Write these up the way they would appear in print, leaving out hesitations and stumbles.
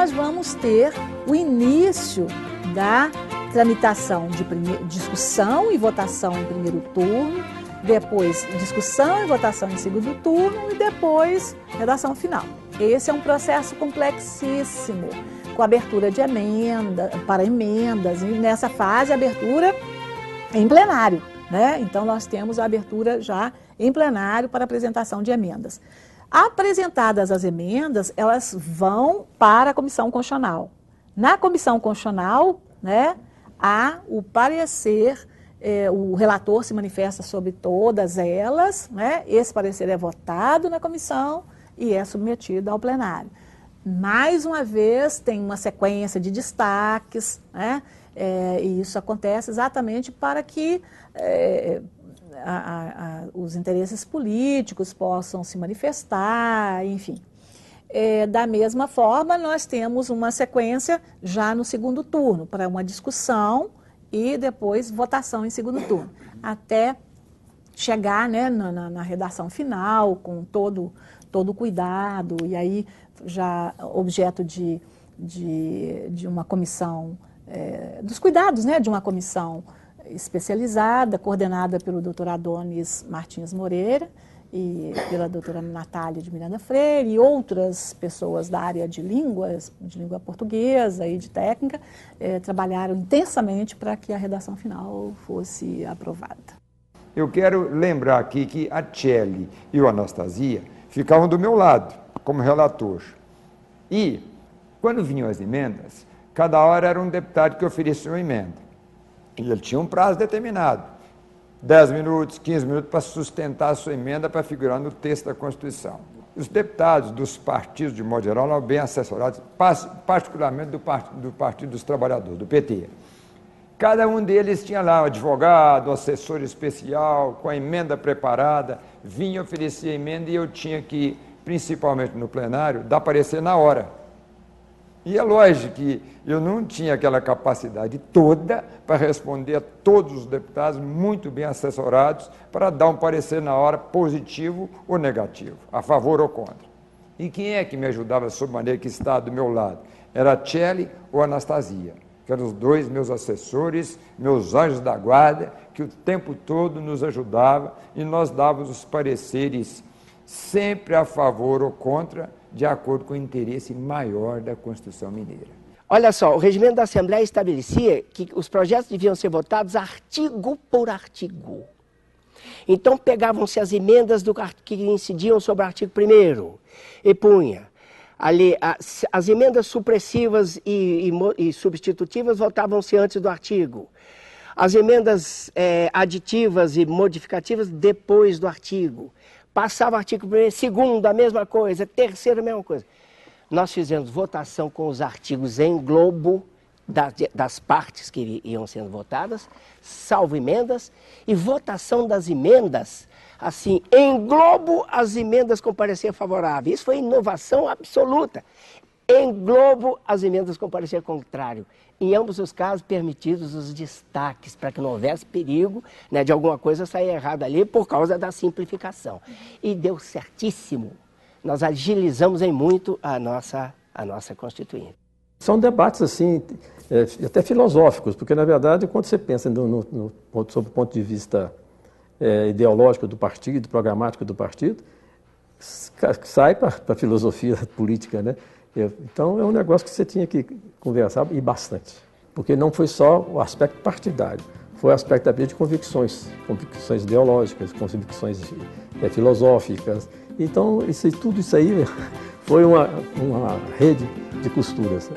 nós vamos ter o início da tramitação de discussão e votação em primeiro turno, depois discussão e votação em segundo turno e depois redação final. Esse é um processo complexíssimo, com abertura de para emendas, e nessa fase abertura em plenário, né? Então nós temos a abertura já em plenário para apresentação de emendas. Apresentadas as emendas, elas vão para a Comissão Constitucional. Na Comissão Constitucional, né, há o parecer, o relator se manifesta sobre todas elas, né, esse parecer é votado na comissão e é submetido ao plenário. Mais uma vez, tem uma sequência de destaques, né, e isso acontece exatamente para que os interesses políticos possam se manifestar, enfim. Da mesma forma, nós temos uma sequência já no segundo turno, para uma discussão e depois votação em segundo turno, até chegar, né, na redação final, com todo o cuidado, e aí já objeto de uma comissão, dos cuidados, né, de uma comissão especializada, coordenada pelo Dr. Adonis Martins Moreira e pela doutora Natália de Miranda Freire e outras pessoas da área de língua portuguesa e de técnica, trabalharam intensamente para que a redação final fosse aprovada. Eu quero lembrar aqui que a Tchely e o Anastasia ficavam do meu lado, como relator. E, quando vinham as emendas, cada hora era um deputado que oferecia uma emenda. E ele tinha um prazo determinado, 10 minutos, 15 minutos, para sustentar a sua emenda para figurar no texto da Constituição. Os deputados dos partidos, de modo geral, eram bem assessorados, particularmente do Partido dos Trabalhadores, do PT. Cada um deles tinha lá um advogado, um assessor especial, com a emenda preparada, vinha oferecer a emenda e eu tinha que, principalmente no plenário, dar parecer na hora. E é lógico que eu não tinha aquela capacidade toda para responder a todos os deputados muito bem assessorados para dar um parecer na hora positivo ou negativo, a favor ou contra. E quem é que me ajudava sob maneira que está do meu lado? Era a Tchely ou a Anastasia, que eram os dois meus assessores, meus anjos da guarda, que o tempo todo nos ajudavam e nós dávamos os pareceres sempre a favor ou contra, de acordo com o interesse maior da Constituição Mineira. Olha só, o regimento da Assembleia estabelecia que os projetos deviam ser votados artigo por artigo. Então pegavam-se as emendas que incidiam sobre o artigo 1º e punha ali as emendas supressivas e substitutivas votavam-se antes do artigo. As emendas aditivas e modificativas depois do artigo. Passava o artigo 1º, segundo, a mesma coisa, terceiro, a mesma coisa. Nós fizemos votação com os artigos em globo das partes que iam sendo votadas, salvo emendas, e votação das emendas, assim, em globo as emendas com parecer favorável. Isso foi inovação absoluta. Em globo as emendas com parecer contrário. Em ambos os casos, permitidos os destaques, para que não houvesse perigo, né, de alguma coisa sair errada ali por causa da simplificação. E deu certíssimo. Nós agilizamos em muito a nossa Constituinte. São debates, assim, até filosóficos, porque, na verdade, quando você pensa sob o ponto de vista ideológico do partido, programático do partido, sai para a filosofia política, né? Então, é um negócio que você tinha que conversar, e bastante. Porque não foi só o aspecto partidário, foi o aspecto também de convicções ideológicas, convicções filosóficas. Então, tudo isso aí foi uma rede de costuras.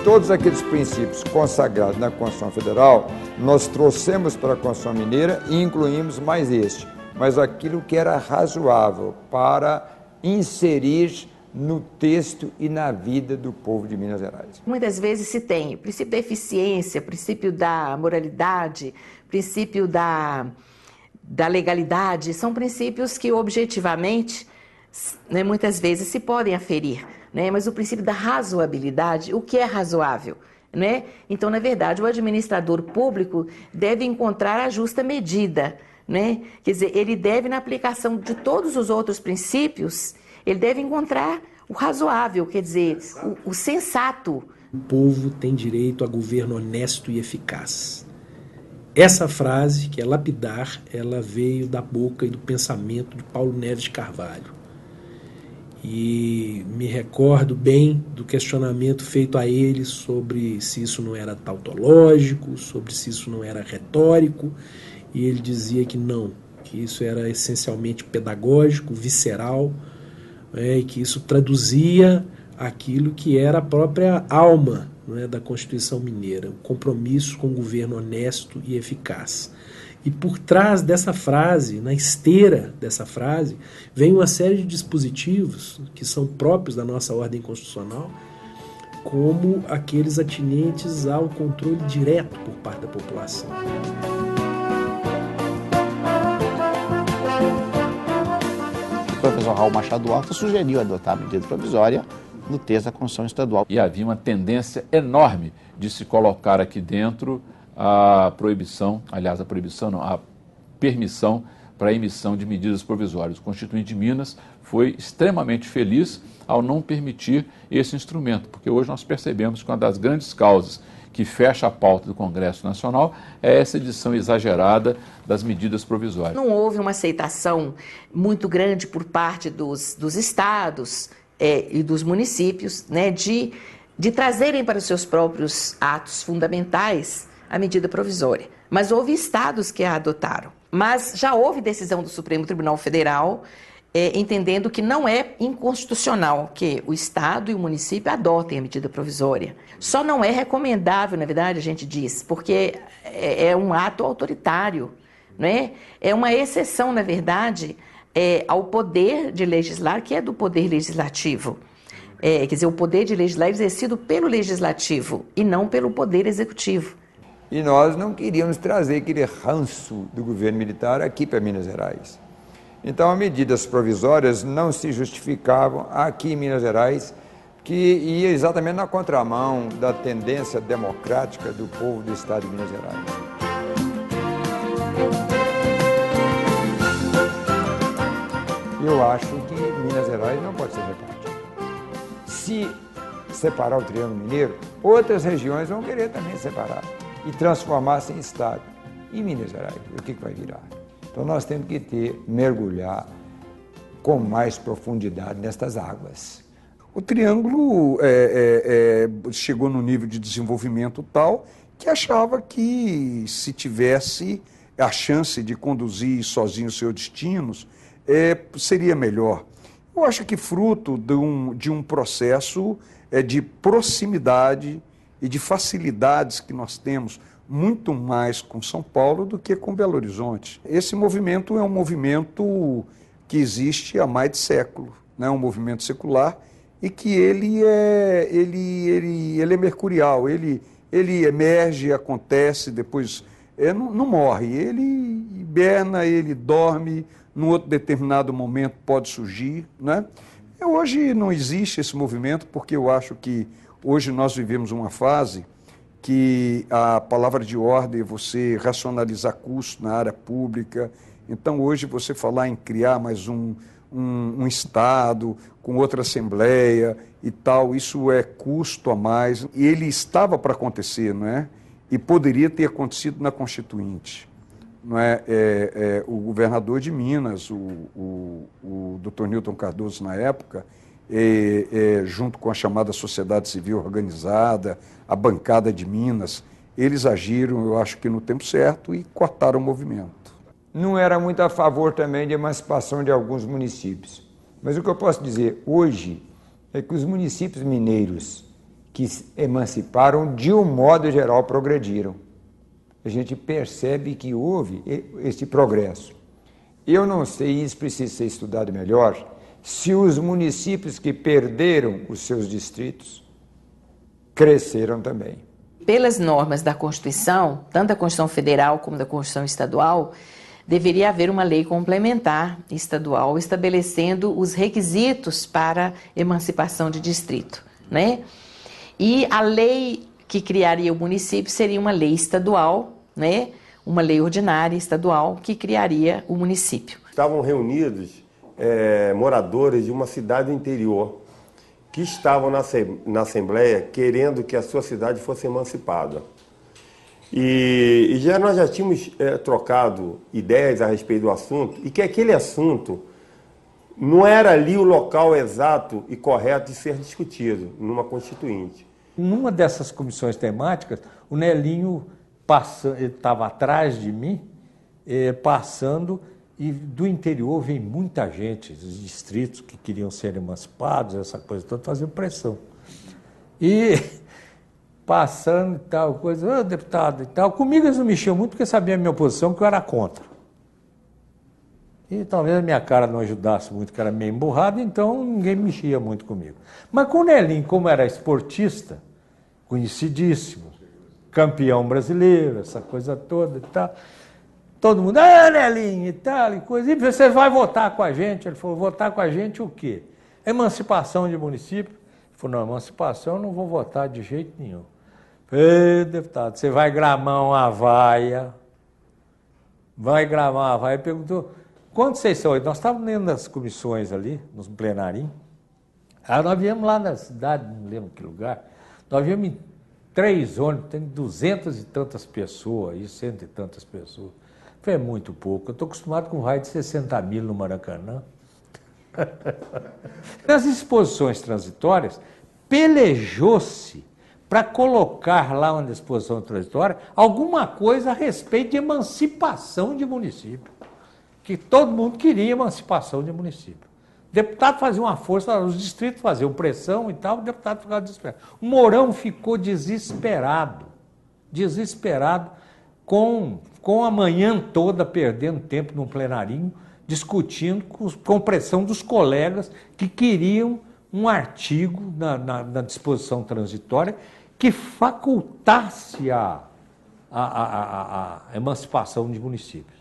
Todos aqueles princípios consagrados na Constituição Federal, nós trouxemos para a Constituição Mineira e incluímos mais este, mas aquilo que era razoável para inserir no texto e na vida do povo de Minas Gerais. Muitas vezes se tem o princípio da eficiência, princípio da moralidade, princípio da legalidade, são princípios que objetivamente, né, muitas vezes se podem aferir, né, mas o princípio da razoabilidade, o que é razoável? Né? Então, na verdade, o administrador público deve encontrar a justa medida, né? Quer dizer, ele deve, na aplicação de todos os outros princípios, Ele deve encontrar o razoável, quer dizer, o sensato. O povo tem direito a governo honesto e eficaz. Essa frase, que é lapidar, ela veio da boca e do pensamento de Paulo Neves de Carvalho. E me recordo bem do questionamento feito a ele sobre se isso não era tautológico, sobre se isso não era retórico, e ele dizia que não, que isso era essencialmente pedagógico, visceral, e que isso traduzia aquilo que era a própria alma, da Constituição Mineira, o compromisso com um governo honesto e eficaz. E por trás dessa frase, na esteira dessa frase, vem uma série de dispositivos que são próprios da nossa ordem constitucional, como aqueles atinentes ao controle direto por parte da população. O professor Raul Machado Horta sugeriu adotar a medida provisória no texto da Constituição Estadual. E havia uma tendência enorme de se colocar aqui dentro a proibição, aliás, a proibição não, a permissão para a emissão de medidas provisórias. O Constituinte de Minas foi extremamente feliz ao não permitir esse instrumento, porque hoje nós percebemos que uma das grandes causas que fecha a pauta do Congresso Nacional é essa edição exagerada das medidas provisórias. Não houve uma aceitação muito grande por parte dos estados e dos municípios, de trazerem para os seus próprios atos fundamentais a medida provisória. Mas houve estados que a adotaram. Mas já houve decisão do Supremo Tribunal Federal entendendo que não é inconstitucional que o estado e o município adotem a medida provisória. Só não é recomendável, na verdade, a gente diz, porque é um ato autoritário, É uma exceção, na verdade, ao poder de legislar, que é do poder legislativo. Quer dizer, o poder de legislar é exercido pelo legislativo e não pelo poder executivo. E nós não queríamos trazer aquele ranço do governo militar aqui para Minas Gerais. Então, as medidas provisórias não se justificavam aqui em Minas Gerais, que ia exatamente na contramão da tendência democrática do povo do estado de Minas Gerais. Eu acho que Minas Gerais não pode ser repartida. Se separar o Triângulo Mineiro, outras regiões vão querer também separar e transformar-se em estado. E Minas Gerais, o que vai virar? Então nós temos que mergulhar com mais profundidade nestas águas. O Triângulo chegou num nível de desenvolvimento tal que achava que se tivesse a chance de conduzir sozinho os seus destinos, seria melhor. Eu acho que fruto de um processo de proximidade e de facilidades que nós temos muito mais com São Paulo do que com Belo Horizonte. Esse movimento é um movimento que existe há mais de século, um movimento secular, e que ele é mercurial, ele emerge, acontece, depois não morre, ele hiberna, ele dorme, num outro determinado momento pode surgir. Hoje não existe esse movimento, porque eu acho que hoje nós vivemos uma fase que a palavra de ordem é você racionalizar custos na área pública. Então, hoje, você falar em criar mais um Estado com outra Assembleia e tal, isso é custo a mais. E ele estava para acontecer, e poderia ter acontecido na Constituinte. O governador de Minas, o Dr. Newton Cardoso, na época, junto com a chamada sociedade civil organizada, a bancada de Minas, eles agiram, eu acho que no tempo certo, e cortaram o movimento. Não era muito a favor também de emancipação de alguns municípios. Mas o que eu posso dizer hoje é que os municípios mineiros que se emanciparam, de um modo geral, progrediram. A gente percebe que houve esse progresso. Eu não sei, isso precisa ser estudado melhor, se os municípios que perderam os seus distritos cresceram também. Pelas normas da Constituição, tanto da Constituição Federal como da Constituição Estadual, deveria haver uma lei complementar estadual estabelecendo os requisitos para emancipação de distrito, E a lei que criaria o município seria uma lei estadual, uma lei ordinária estadual que criaria o município. Estavam reunidos moradores de uma cidade do interior que estavam na Assembleia querendo que a sua cidade fosse emancipada. E nós já tínhamos trocado ideias a respeito do assunto, e que aquele assunto não era ali o local exato e correto de ser discutido numa constituinte. Numa dessas comissões temáticas, o Nelinho estava atrás de mim, passando, e do interior vem muita gente, dos distritos que queriam ser emancipados, essa coisa toda, faziam pressão. E passando e tal, coisa, deputado e tal, comigo eles não mexiam muito porque sabiam a minha posição, que eu era contra. E talvez a minha cara não ajudasse muito, que era meio emburrado, então ninguém mexia muito comigo. Mas com o Nelinho, como era esportista, conhecidíssimo, campeão brasileiro, essa coisa toda e tal, todo mundo, Nelinho e tal, e coisa, e você vai votar com a gente? Ele falou, votar com a gente o quê? Emancipação de município? Ele falou, não, emancipação eu não vou votar de jeito nenhum. Deputado, você vai gramar uma vaia? Vai gramar uma vaia? Perguntou, quantos vocês são? Nós estávamos dentro das comissões ali, nos plenarinhos. Aí nós viemos lá na cidade, não lembro que lugar, nós viemos em 3 ônibus, tem 200 e tantas pessoas, e 100 e tantas pessoas. Foi muito pouco. Eu estou acostumado com um raio de 60 mil no Maracanã. Nas exposições transitórias, pelejou-se para colocar lá uma exposição transitória alguma coisa a respeito de emancipação de município. Que todo mundo queria emancipação de município. O deputado fazia uma força, os distritos faziam pressão e tal, o deputado ficava desesperado. O Mourão ficou desesperado, com a manhã toda perdendo tempo no plenarinho, discutindo com pressão dos colegas que queriam um artigo na disposição transitória que facultasse a emancipação de municípios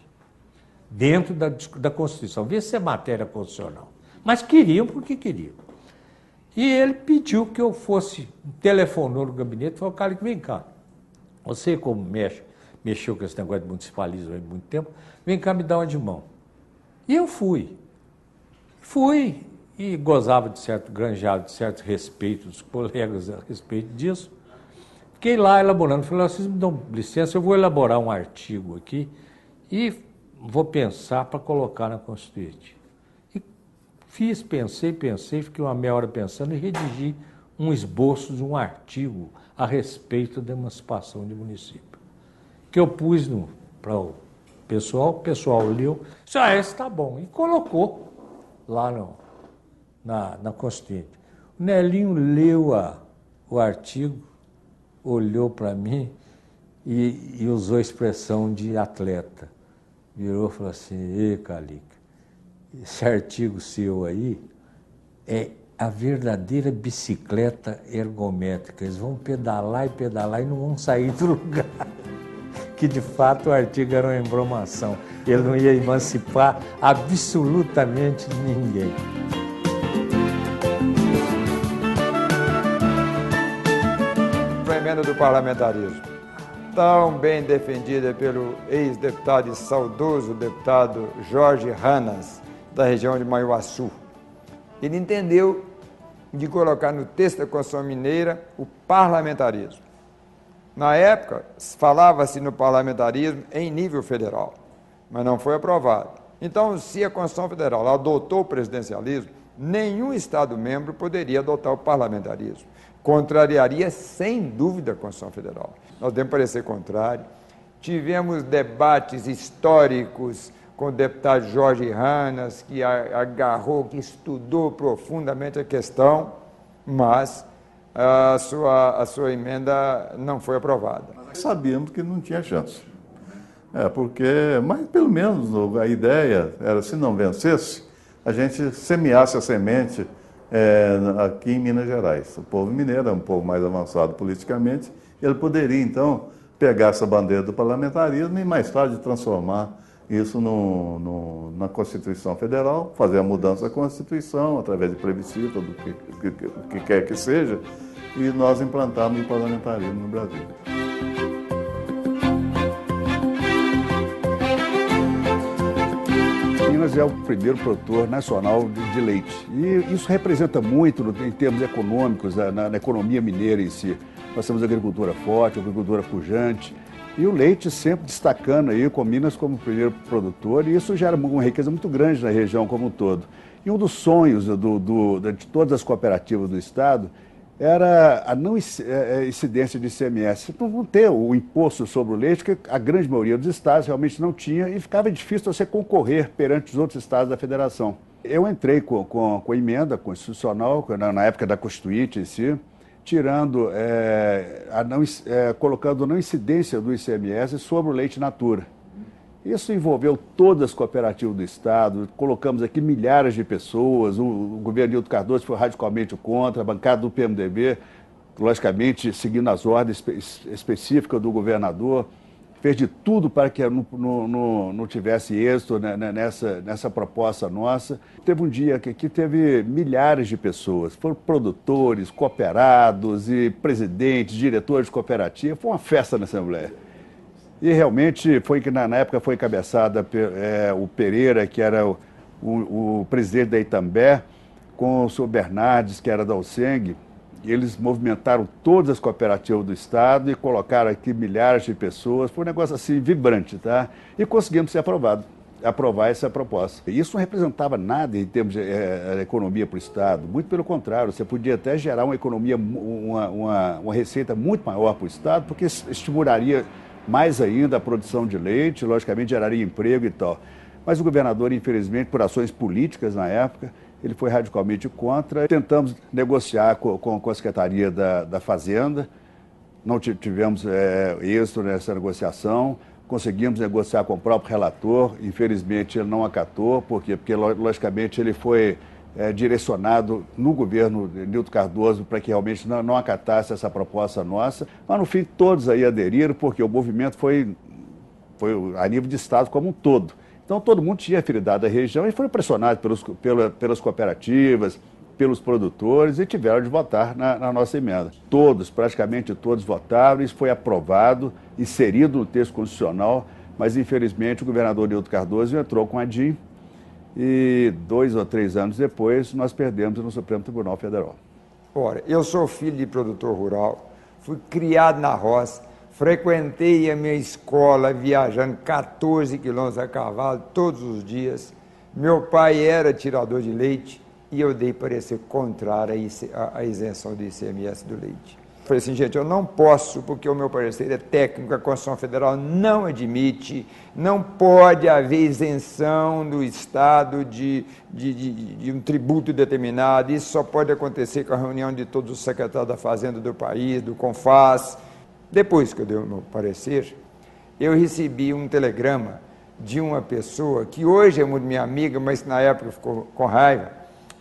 dentro da Constituição. Vê se é matéria constitucional. Mas queriam porque queriam. E ele pediu que eu fosse, telefonou no gabinete e falou, cara, vem cá, você como mexeu com esse negócio de municipalismo há muito tempo, vem cá me dar uma de mão. E eu fui. Fui e gozava granjeava de certo respeito dos colegas a respeito disso. Fiquei lá elaborando, falei, vocês me dão licença, eu vou elaborar um artigo aqui e vou pensar para colocar na Constituinte. E pensei, fiquei uma meia hora pensando e redigi um esboço de um artigo a respeito da emancipação de município. Que eu pus para o pessoal leu, disse, esse está bom, e colocou lá na Constituinte. O Nelinho leu o artigo, olhou para mim e usou a expressão de atleta. Virou e falou assim, Calica, esse artigo seu aí é a verdadeira bicicleta ergométrica. Eles vão pedalar e não vão sair do lugar. Que de fato o artigo era uma embromação. Ele não ia emancipar absolutamente ninguém. A emenda do parlamentarismo, tão bem defendida pelo ex-deputado e saudoso deputado Jorge Ranas, da região de Maiuaçu. Ele entendeu de colocar no texto da Constituição Mineira o parlamentarismo. Na época, falava-se no parlamentarismo em nível federal, mas não foi aprovado. Então, se a Constituição Federal adotou o presidencialismo, nenhum Estado-membro poderia adotar o parlamentarismo. Contrariaria, sem dúvida, a Constituição Federal. Nós devemos parecer contrário. Tivemos debates históricos com o deputado Jorge Ranas, que agarrou, que estudou profundamente a questão, mas a sua emenda não foi aprovada. Sabíamos que não tinha chance. Mas pelo menos a ideia era, se não vencesse, a gente semeasse a semente aqui em Minas Gerais. O povo mineiro é um povo mais avançado politicamente, ele poderia então pegar essa bandeira do parlamentarismo e mais tarde transformar isso na Constituição Federal, fazer a mudança da Constituição através de plebiscito, do que quer que seja, e nós implantarmos o parlamentarismo no Brasil. Minas Cardoso é o primeiro produtor nacional de leite. E isso representa muito em termos econômicos, na economia mineira em si. Nós temos agricultura forte, agricultura pujante, e o leite sempre destacando aí com Minas como primeiro produtor, e isso gera uma riqueza muito grande na região como um todo. E um dos sonhos de todas as cooperativas do Estado era a não incidência de ICMS, não ter o imposto sobre o leite, que a grande maioria dos estados realmente não tinha, e ficava difícil você concorrer perante os outros estados da federação. Eu entrei com a emenda constitucional, na época da Constituinte em si, tirando, colocando a não incidência do ICMS sobre o leite natura. Isso envolveu todas as cooperativas do Estado, colocamos aqui milhares de pessoas, o governo Nilton Cardoso foi radicalmente contra, a bancada do PMDB, logicamente seguindo as ordens específicas do governador, fez de tudo para que não tivesse êxito nessa proposta nossa. Teve um dia que teve milhares de pessoas, foram produtores, cooperados e presidentes, diretores de cooperativa, foi uma festa na Assembleia. E realmente foi que na época foi encabeçada o Pereira, que era o presidente da Itambé, com o senhor Bernardes, que era da Alceng, e eles movimentaram todas as cooperativas do Estado e colocaram aqui milhares de pessoas. Foi um negócio assim vibrante, tá? E conseguimos ser aprovar essa proposta. Isso não representava nada em termos de economia para o Estado, muito pelo contrário, você podia até gerar uma economia, uma receita muito maior para o Estado, porque estimularia mais ainda a produção de leite, logicamente geraria emprego e tal. Mas o governador, infelizmente, por ações políticas na época, ele foi radicalmente contra. Tentamos negociar com a Secretaria da Fazenda, não tivemos êxito nessa negociação, conseguimos negociar com o próprio relator, infelizmente ele não acatou, por quê? Porque logicamente ele foi direcionado no governo Nilton Cardoso para que realmente não acatasse essa proposta nossa, mas no fim todos aí aderiram, porque o movimento foi a nível de Estado como um todo. Então todo mundo tinha afinidade da região e foi pressionado pelas cooperativas, pelos produtores e tiveram de votar na nossa emenda. Todos, praticamente todos votaram, isso foi aprovado, inserido no texto constitucional, mas infelizmente o governador Nilton Cardoso entrou com a DIN e 2 ou 3 anos depois nós perdemos no Supremo Tribunal Federal. Ora, eu sou filho de produtor rural, fui criado na roça, frequentei a minha escola viajando 14 quilômetros a cavalo todos os dias. Meu pai era tirador de leite e eu dei parecer contrário à isenção do ICMS do leite. Falei assim, gente, eu não posso, porque o meu parecer é técnico, a Constituição Federal não admite, não pode haver isenção do Estado de um tributo determinado, isso só pode acontecer com a reunião de todos os secretários da Fazenda do país, do CONFAS. Depois que eu dei o meu parecer, eu recebi um telegrama de uma pessoa que hoje é muito minha amiga, mas na época ficou com raiva,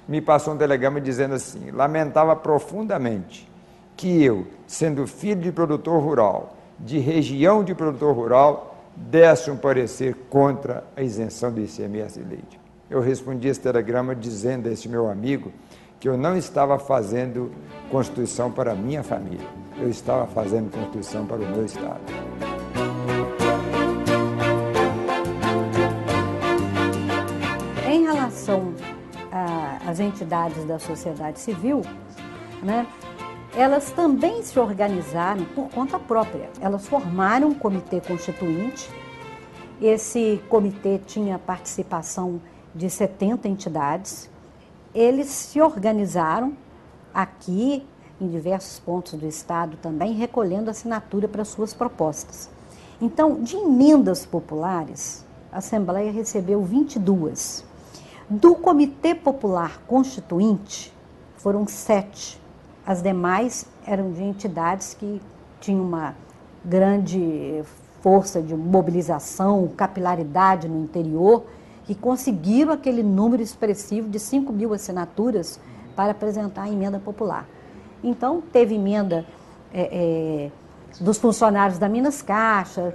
me passou um telegrama dizendo assim, lamentava profundamente que eu, sendo filho de produtor rural, de região de produtor rural, desse um parecer contra a isenção do ICMS de leite. Eu respondi esse telegrama dizendo a esse meu amigo que eu não estava fazendo Constituição para a minha família, eu estava fazendo Constituição para o meu Estado. Em relação às entidades da sociedade civil, né, elas também se organizaram por conta própria. Elas formaram um comitê constituinte. Esse comitê tinha participação de 70 entidades. Eles se organizaram aqui, em diversos pontos do Estado também, recolhendo assinatura para suas propostas. Então, de emendas populares, a Assembleia recebeu 22. Do Comitê Popular Constituinte, foram 7. As demais eram de entidades que tinham uma grande força de mobilização, capilaridade no interior, que conseguiram aquele número expressivo de 5.000 assinaturas para apresentar a emenda popular. Então, teve emenda dos funcionários da Minas Caixa,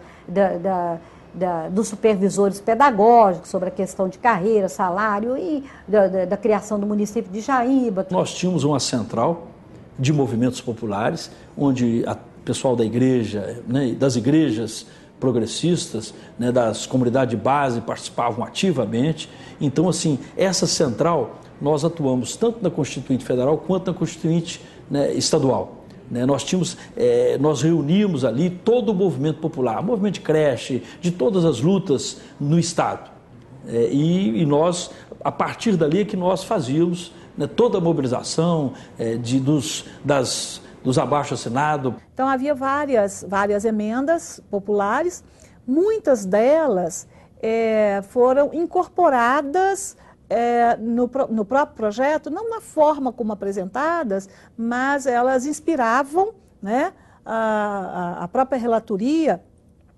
dos supervisores pedagógicos sobre a questão de carreira, salário e da criação do município de Jaíba. Nós tínhamos uma central de movimentos populares, onde o pessoal da igreja, né, das igrejas progressistas, né, das comunidades de base participavam ativamente. Então, assim, essa central, nós atuamos tanto na Constituinte Federal quanto na Constituinte, né, estadual. Né, nós reuníamos ali todo o movimento popular, movimento de creche, de todas as lutas no Estado. E nós, a partir dali, é que nós fazíamos, né, toda a mobilização dos abaixo-assinados. Então havia várias emendas populares, muitas delas foram incorporadas no próprio projeto, não na forma como apresentadas, mas elas inspiravam, né, a própria relatoria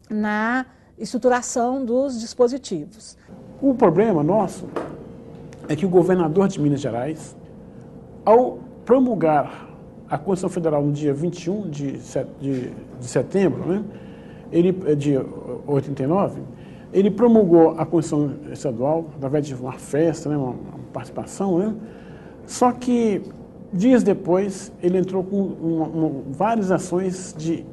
na estruturação dos dispositivos. O problema nosso é que o governador de Minas Gerais, ao promulgar a Constituição Federal no dia 21 de setembro, né, de 89, ele promulgou a Constituição Estadual através de uma festa, né, uma participação, né, só que dias depois ele entrou com várias ações de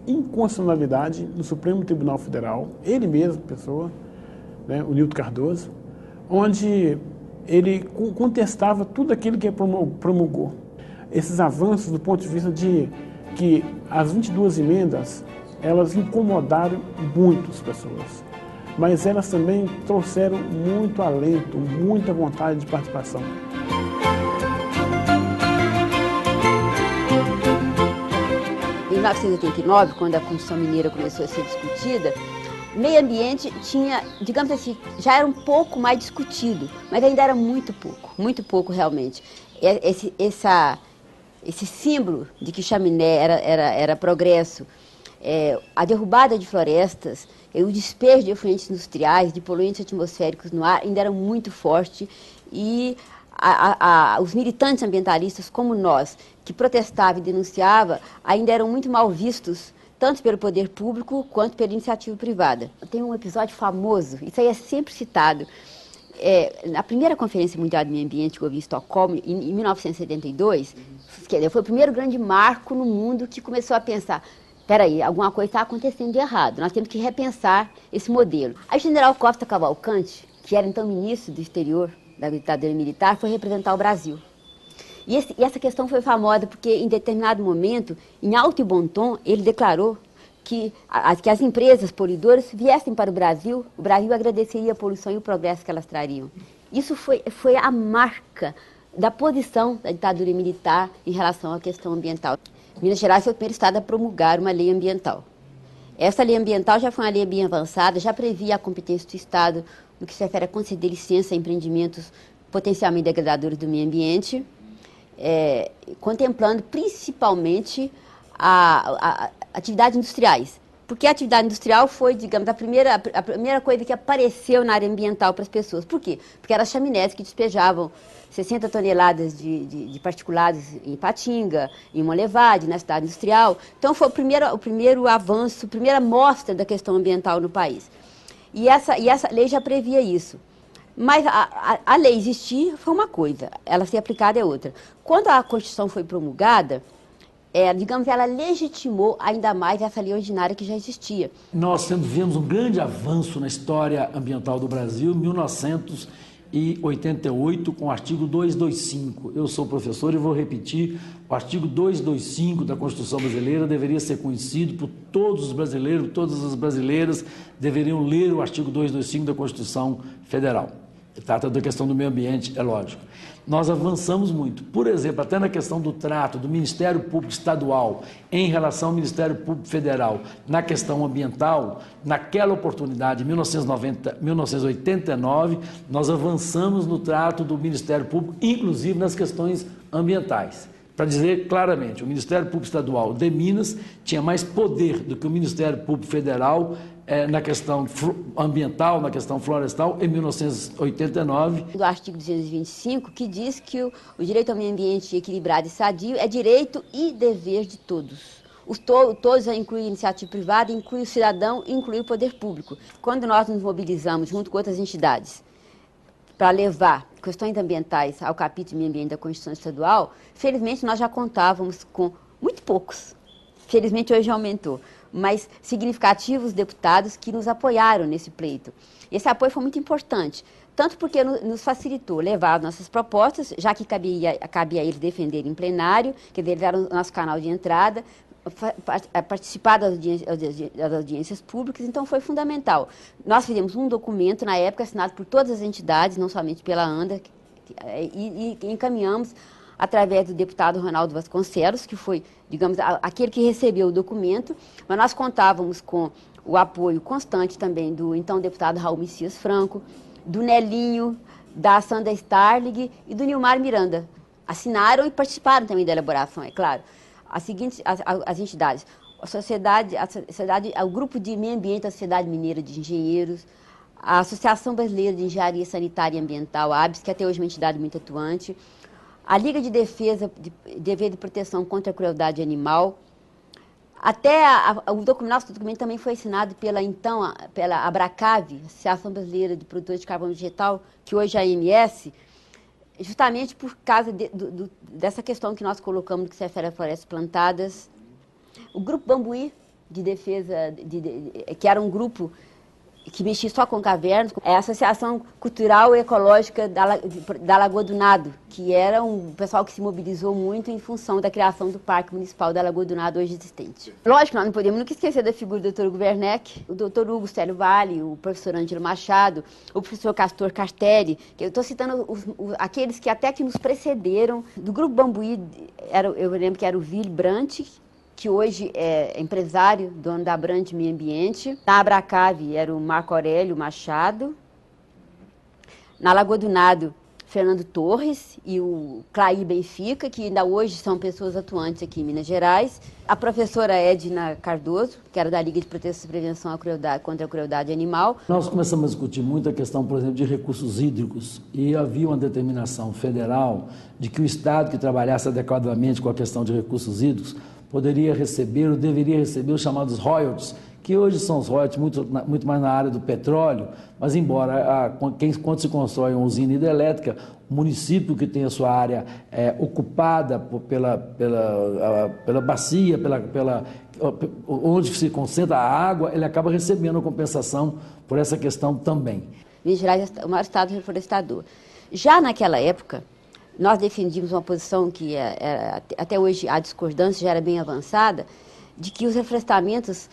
inconstitucionalidade no Supremo Tribunal Federal, ele mesmo, pessoa, né, o Nilton Cardoso, onde ele contestava tudo aquilo que promulgou. Esses avanços do ponto de vista de que as 22 emendas, elas incomodaram muito as pessoas, mas elas também trouxeram muito alento, muita vontade de participação. Em 1989, quando a Constituição Mineira começou a ser discutida, meio ambiente tinha, digamos assim, já era um pouco mais discutido, mas ainda era muito pouco realmente. Esse símbolo de que chaminé era progresso, a derrubada de florestas, o despejo de efluentes industriais, de poluentes atmosféricos no ar ainda era muito forte e os militantes ambientalistas como nós, que protestavam e denunciavam, ainda eram muito mal vistos, tanto pelo poder público quanto pela iniciativa privada. Tem um episódio famoso, isso aí é sempre citado. Na primeira Conferência Mundial do Meio Ambiente que houve em Estocolmo, em 1972, foi o primeiro grande marco no mundo que começou a pensar, peraí, alguma coisa está acontecendo de errado, nós temos que repensar esse modelo. Aí o general Costa Cavalcante, que era então ministro do exterior da ditadura militar, foi representar o Brasil. E essa questão foi famosa porque, em determinado momento, em alto e bom tom, ele declarou que as empresas poluidoras viessem para o Brasil agradeceria a poluição e o progresso que elas trariam. Isso foi a marca da posição da ditadura militar em relação à questão ambiental. Minas Gerais foi o primeiro estado a promulgar uma lei ambiental. Essa lei ambiental já foi uma lei bem avançada, já previa a competência do Estado no que se refere a conceder licença a empreendimentos potencialmente degradadores do meio ambiente, contemplando principalmente atividades industriais. Porque a atividade industrial foi, digamos, a primeira coisa que apareceu na área ambiental para as pessoas. Por quê? Porque eram as chaminés que despejavam 60 toneladas de particulados em Patinga, em Monlevade, na cidade industrial. Então foi o primeiro avanço, a primeira mostra da questão ambiental no país. E essa lei já previa isso. Mas a lei existir foi uma coisa, ela ser aplicada é outra. Quando a Constituição foi promulgada, digamos, ela legitimou ainda mais essa lei ordinária que já existia. Nós vimos um grande avanço na história ambiental do Brasil em 1988, com o artigo 225. Eu sou professor e vou repetir, o artigo 225 da Constituição brasileira deveria ser conhecido por todos os brasileiros, todas as brasileiras deveriam ler o artigo 225 da Constituição Federal. Trata da questão do meio ambiente, é lógico. Nós avançamos muito. Por exemplo, até na questão do trato do Ministério Público Estadual em relação ao Ministério Público Federal na questão ambiental, naquela oportunidade, em 1989, nós avançamos no trato do Ministério Público, inclusive nas questões ambientais. Para dizer claramente, o Ministério Público Estadual de Minas tinha mais poder do que o Ministério Público Federal na questão ambiental, na questão florestal, em 1989. Do artigo 225, que diz que o direito ao meio ambiente equilibrado e sadio é direito e dever de todos. Todos incluem a iniciativa privada, inclui o cidadão e inclui o poder público. Quando nós nos mobilizamos junto com outras entidades para levar questões ambientais ao capítulo de meio ambiente da Constituição Estadual, felizmente nós já contávamos com muito poucos. Felizmente hoje já aumentou. mas significativos deputados que nos apoiaram nesse pleito. Esse apoio foi muito importante, tanto porque nos facilitou levar as nossas propostas, já que cabia a eles defender em plenário, que eles eram o nosso canal de entrada, participar das audiências públicas, então foi fundamental. Nós fizemos um documento, na época, assinado por todas as entidades, não somente pela ANDA, e encaminhamos através do deputado Ronaldo Vasconcelos, que foi, digamos, aquele que recebeu o documento, mas nós contávamos com o apoio constante também do então deputado Raul Messias Franco, do Nelinho, da Sandra Starling e do Nilmar Miranda. Assinaram e participaram também da elaboração, é claro. As entidades, o Grupo de Meio Ambiente da Sociedade Mineira de Engenheiros, a Associação Brasileira de Engenharia Sanitária e Ambiental, a ABS, que até hoje é uma entidade muito atuante, a Liga de Defesa, Dever de Proteção contra a Crueldade Animal, até o nosso documento também foi assinado pela Abracave, Associação Brasileira de Produtores de Carbono Vegetal, que hoje é a AMS, justamente por causa dessa questão que nós colocamos que se refere a florestas plantadas. O Grupo Bambuí de Defesa, que era um grupo que mexia só com cavernas, é a Associação Cultural e Ecológica da Lagoa do Nado, que era um pessoal que se mobilizou muito em função da criação do Parque Municipal da Lagoa do Nado hoje existente. Lógico, nós não podemos nunca esquecer da figura do Dr. Hugo Werneck, o Dr. Hugo Célio Vale, o professor Ângelo Machado, o professor Castor Cartelli, que eu estou citando aqueles que até que nos precederam. Do Grupo Bambuí, eu lembro que era o Ville Brant, que hoje é empresário, dono da Brant Meio Ambiente. Na Abracave era o Marco Aurélio Machado. Na Lagoa do Nado, Fernando Torres e o Clay Benfica, que ainda hoje são pessoas atuantes aqui em Minas Gerais. A professora Edna Cardoso, que era da Liga de Proteção e Prevenção contra a Crueldade Animal. Nós começamos a discutir muito a questão, por exemplo, de recursos hídricos, e havia uma determinação federal de que o Estado que trabalhasse adequadamente com a questão de recursos hídricos poderia receber ou deveria receber os chamados royalties, que hoje são os royalties muito mais na área do petróleo, mas embora quando se constrói uma usina hidrelétrica, o município que tem a sua área ocupada pela bacia, onde se concentra a água, ele acaba recebendo a compensação por essa questão também. Minas Gerais é o maior estado reflorestador. Já naquela época, nós defendíamos uma posição que até hoje a discordância já era bem avançada, de que os reflorestamentos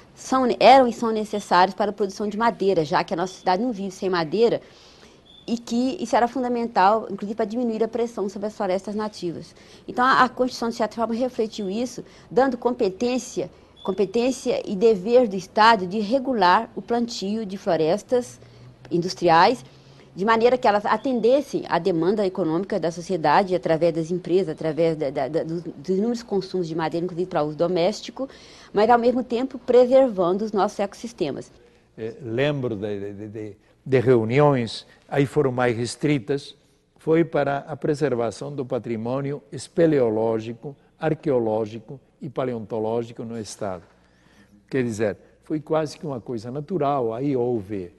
eram e são necessários para a produção de madeira, já que a nossa cidade não vive sem madeira, e que isso era fundamental, inclusive, para diminuir a pressão sobre as florestas nativas. Então, a Constituição, de certa forma, refletiu isso, dando competência e dever do Estado de regular o plantio de florestas industriais, de maneira que elas atendessem à demanda econômica da sociedade, através das empresas, através dos inúmeros consumos de madeira, inclusive para uso doméstico, mas, ao mesmo tempo, preservando os nossos ecossistemas. Lembro de reuniões, aí foram mais restritas, foi para a preservação do patrimônio espeleológico, arqueológico e paleontológico no Estado. Quer dizer, foi quase que uma coisa natural, aí houve...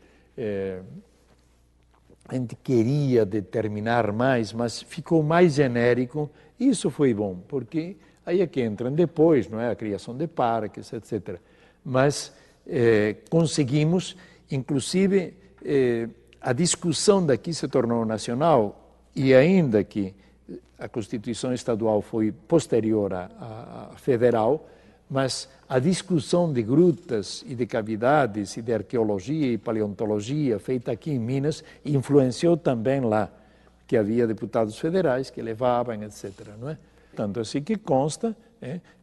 A gente queria determinar mais, mas ficou mais genérico. Isso foi bom, porque aí é que entram depois, não é? A criação de parques, etc. Mas conseguimos, inclusive, a discussão daqui se tornou nacional, e ainda que a Constituição Estadual foi posterior à federal, mas a discussão de grutas e de cavidades e de arqueologia e paleontologia feita aqui em Minas influenciou também lá, que havia deputados federais que levavam, etc. Não é? Tanto assim que consta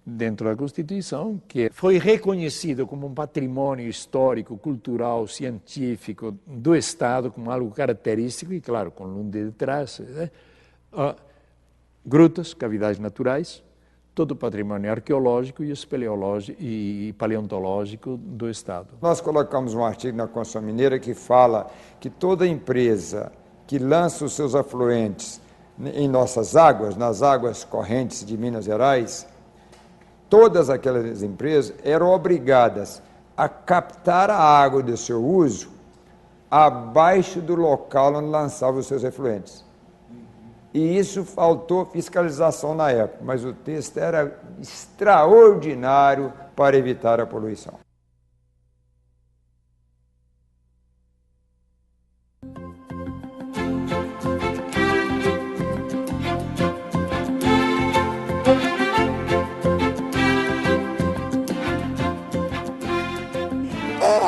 dentro da Constituição que foi reconhecido como um patrimônio histórico, cultural, científico do Estado, como algo característico e, claro, com Lunde de trás, grutas, cavidades naturais, todo o patrimônio arqueológico e espeleológico e paleontológico do Estado. Nós colocamos um artigo na Constituição Mineira que fala que toda empresa que lança os seus afluentes em nossas águas, nas águas correntes de Minas Gerais, todas aquelas empresas eram obrigadas a captar a água do seu uso abaixo do local onde lançavam os seus efluentes. E isso faltou fiscalização na época, mas o texto era extraordinário para evitar a poluição.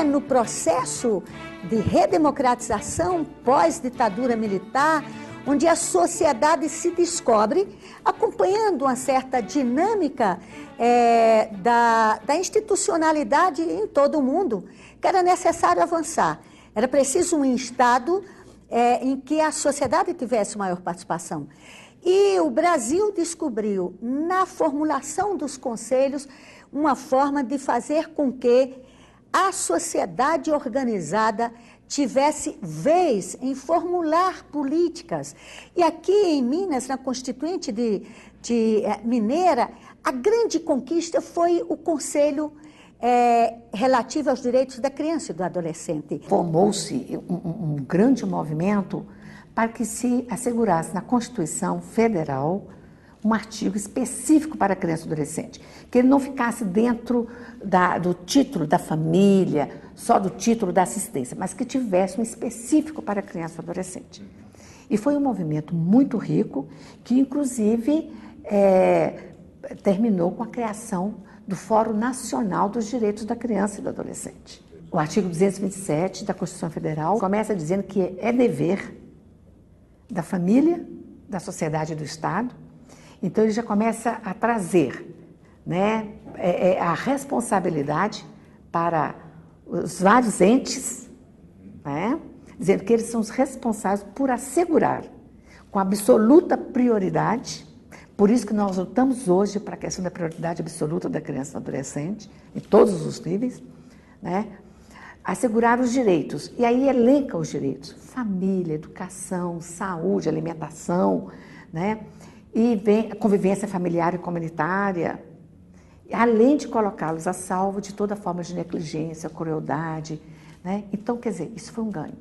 No processo de redemocratização pós-ditadura militar, onde a sociedade se descobre acompanhando uma certa dinâmica da institucionalidade em todo o mundo, que era necessário avançar. Era preciso um Estado em que a sociedade tivesse maior participação. E o Brasil descobriu, na formulação dos conselhos, uma forma de fazer com que a sociedade organizada tivesse vez em formular políticas. E aqui em Minas, na Constituinte de Mineira, a grande conquista foi o Conselho relativo aos direitos da criança e do adolescente. Formou-se um grande movimento para que se assegurasse na Constituição Federal um artigo específico para a criança e adolescente, que ele não ficasse dentro do título da família, só do título da assistência, mas que tivesse um específico para a criança e adolescente. E foi um movimento muito rico, que inclusive terminou com a criação do Fórum Nacional dos Direitos da Criança e do Adolescente. O artigo 227 da Constituição Federal começa dizendo que é dever da família, da sociedade e do Estado. Então, ele já começa a trazer, né, a responsabilidade para os vários entes, né, dizendo que eles são os responsáveis por assegurar, com absoluta prioridade, por isso que nós lutamos hoje para a questão da prioridade absoluta da criança e do adolescente, em todos os níveis, né, assegurar os direitos. E aí elenca os direitos: família, educação, saúde, alimentação, né? E vem a convivência familiar e comunitária, além de colocá-los a salvo de toda forma de negligência, crueldade, né? Então, quer dizer, isso foi um ganho.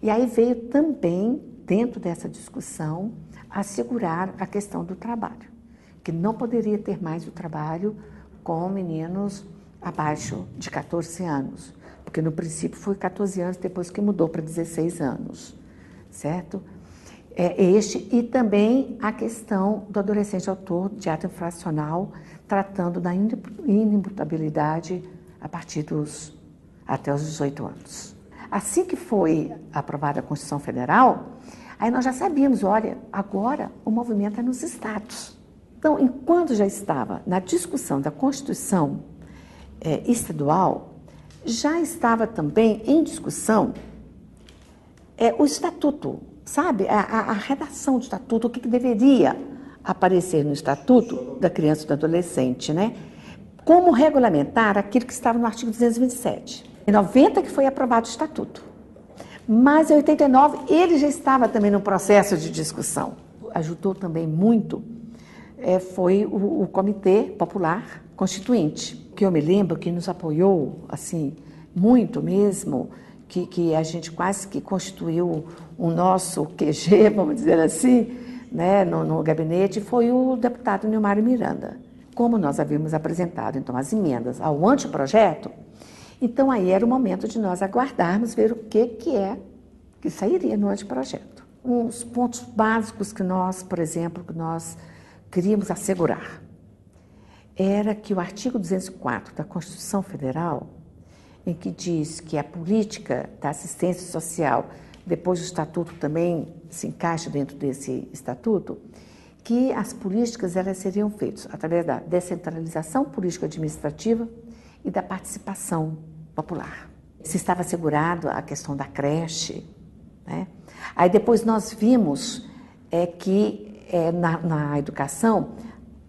E aí veio também, dentro dessa discussão, assegurar a questão do trabalho, que não poderia ter mais o trabalho com meninos abaixo de 14 anos, porque no princípio foi 14 anos, depois que mudou para 16 anos, certo? E também a questão do adolescente autor de ato infracional, tratando da inimputabilidade a partir até os 18 anos. Assim que foi aprovada a Constituição Federal, aí nós já sabíamos, olha, agora o movimento é nos estados. Então, enquanto já estava na discussão da Constituição estadual, já estava também em discussão o Estatuto, sabe? A redação do Estatuto, o que deveria aparecer no Estatuto da Criança e do Adolescente, né? Como regulamentar aquilo que estava no artigo 227. Em 90 que foi aprovado o Estatuto. Mas em 89 ele já estava também no processo de discussão. Ajudou também muito foi o Comitê Popular Constituinte, que eu me lembro que nos apoiou assim muito mesmo, que a gente quase que constituiu o nosso QG, vamos dizer assim, né, no gabinete, foi o deputado Nilmário Miranda. Como nós havíamos apresentado, então, as emendas ao anteprojeto, então aí era o momento de nós aguardarmos, ver o que sairia no anteprojeto. Uns pontos básicos que nós, por exemplo, que nós queríamos assegurar, era que o artigo 204 da Constituição Federal, em que diz que a política da assistência social, depois do Estatuto também se encaixa dentro desse Estatuto, que as políticas elas seriam feitas através da descentralização político-administrativa e da participação popular. Se estava assegurado a questão da creche, né? Aí depois nós vimos que na educação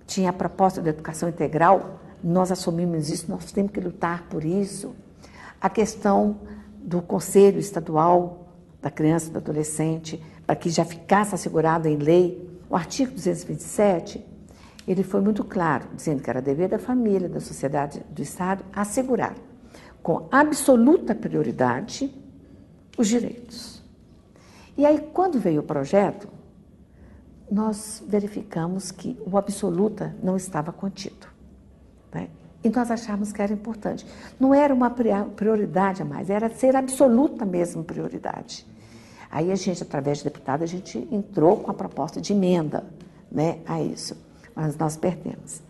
tinha a proposta da educação integral, nós assumimos isso, nós temos que lutar por isso. A questão do Conselho Estadual da Criança e do Adolescente, para que já ficasse assegurado em lei. O artigo 227, ele foi muito claro, dizendo que era dever da família, da sociedade, do Estado, assegurar, com absoluta prioridade, os direitos. E aí, quando veio o projeto, nós verificamos que o absoluta não estava contido, né? E nós achávamos que era importante. Não era uma prioridade a mais, era ser absoluta mesmo prioridade. Aí a gente, através de deputado, a gente entrou com a proposta de emenda, né, a isso. Mas nós perdemos.